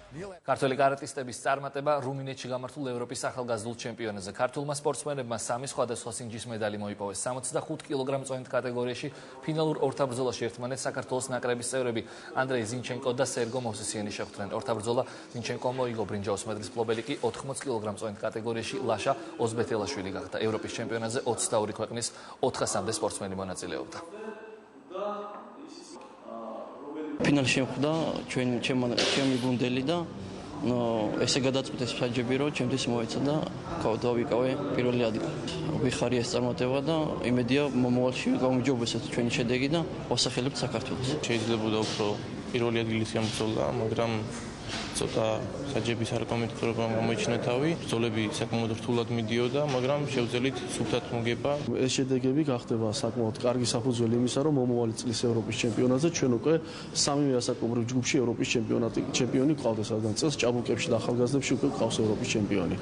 ქართველი კარატისტების წარმატება რუმინეთში გამართულ ევროპის ახალგაზრდულ ჩემპიონატზე. ქართულმა სპორტსმენებმა 3 სხვადასხვა სინჯის медаლი მოიპოვეს. 65 კილოგრამ წონით კატეგორიაში ფინალურ ორთაბრძოლაში ერთმანეთს საქართველოს ნაკრების წევრები ანდრეი ზინჩენკო და სერგო მოვსისიანი შეხვდნენ. ორთაბრძოლა ზინჩენკომ მოიგო, ბრინჯაოს მედლის მფლობელი კი 80 კილოგრამ წონით კატეგორიაში ლაშა ოზბეთელაშვილი გახდა. ევროპის ჩემპიონატზე 22 ქვეყნის 400-მდე სპორტსმენი მონაწილეობდა. ფინალში შეხვდა ჩემი გუნდელი და ესე გადაწყვეტეს ფაჯები, რომ ჩემთვის მოეცა და დავიკავე პირველი ადგილი. ვიხარია ეს წარმატება და იმედია მომავალში გამიჯობესოთ ჩვენი შედეგი და ვასახელებთ საქართველოს. შეიძლებოდა უფრო პირველი ადგილის გამოცვალა, მაგრამ ცოტა საჯების არ კომიტეტურობამ გამოიჩინა თავი. ბრძოლები საკმაოდ რთულად მიდიოდა, მაგრამ შევძელით სუფთად მოგება. ეს შედეგები გახდება საკმაოდ კარგი საფუძველი იმისა, რომ მომავალი წლის ევროპის ჩემპიონატზე ჩვენ უკვე სამივე ასაკობრივ ჯგუფში ევროპის ჩემპიონი გვყავდა, სადაც წელს ჭაბუკებში და ახალგაზრდებში უკვე გვყავს ევროპის ჩემპიონი.